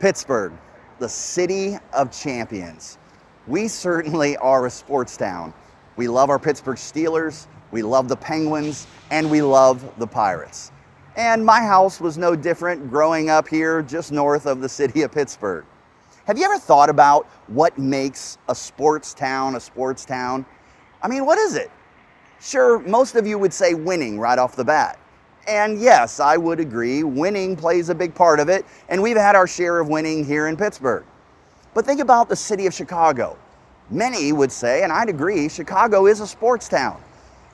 Pittsburgh, the city of champions. We certainly are a sports town. We love our Pittsburgh Steelers, we love the Penguins, and we love the Pirates. And my house was no different growing up here just north of the city of Pittsburgh. Have you ever thought about what makes a sports town a sports town? I mean, what is it? Sure, most of you would say winning right off the bat. And yes, I would agree, winning plays a big part of it, and we've had our share of winning here in Pittsburgh. But think about the city of Chicago. Many would say, and I'd agree, Chicago is a sports town.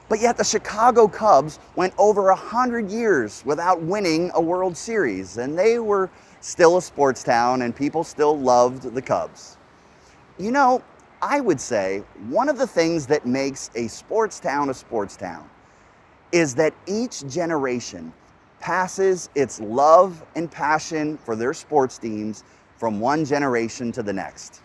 But yet the Chicago Cubs went over 100 years without winning a World Series, and they were still a sports town, and people still loved the Cubs. You know, I would say one of the things that makes a sports town is that each generation passes its love and passion for their sports teams from one generation to the next.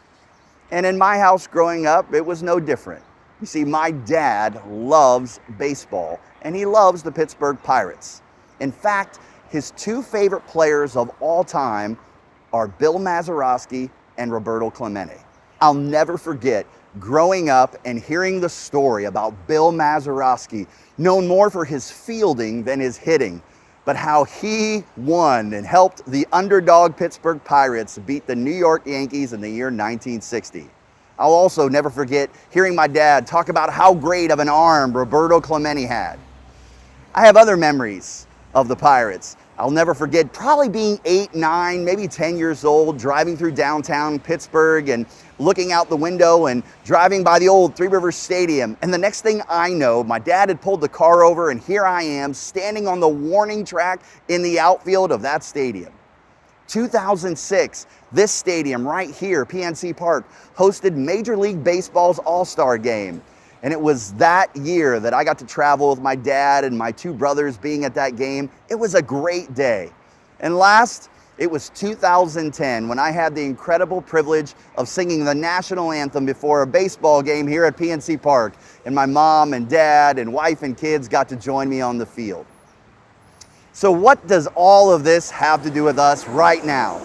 And in my house growing up, it was no different. You see, my dad loves baseball, and he loves the Pittsburgh Pirates. In fact, his two favorite players of all time are Bill Mazeroski and Roberto Clemente. I'll never forget growing up and hearing the story about Bill Mazeroski, known more for his fielding than his hitting, but how he won and helped the underdog Pittsburgh Pirates beat the New York Yankees in the year 1960. I'll also never forget hearing my dad talk about how great of an arm Roberto Clemente had. I have other memories of the Pirates. I'll never forget probably being 8, 9, maybe 10 years old, driving through downtown Pittsburgh and looking out the window and driving by the old Three Rivers Stadium. And the next thing I know, my dad had pulled the car over and here I am standing on the warning track in the outfield of that stadium. 2006, this stadium right here, PNC Park, hosted Major League Baseball's All-Star Game. And it was that year that I got to travel with my dad and my two brothers being at that game. It was a great day. And last, it was 2010 when I had the incredible privilege of singing the national anthem before a baseball game here at PNC Park. And my mom and dad and wife and kids got to join me on the field. So what does all of this have to do with us right now?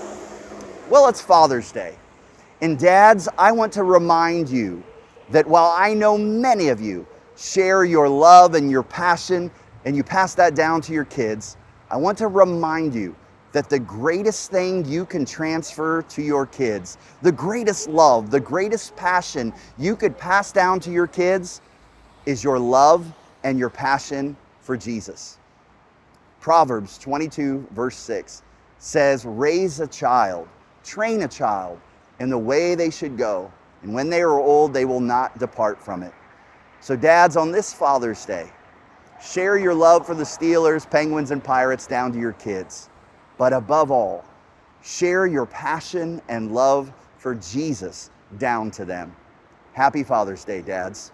Well, it's Father's Day. And dads, I want to remind you that while I know many of you share your love and your passion and you pass that down to your kids, I want to remind you that the greatest thing you can transfer to your kids, the greatest love, the greatest passion you could pass down to your kids is your love and your passion for Jesus. Proverbs 22 verse 6 says, "Raise a child, train a child in the way they should go, and when they are old, they will not depart from it." So dads, on this Father's Day, share your love for the Steelers, Penguins, and Pirates down to your kids. But above all, share your passion and love for Jesus down to them. Happy Father's Day, dads.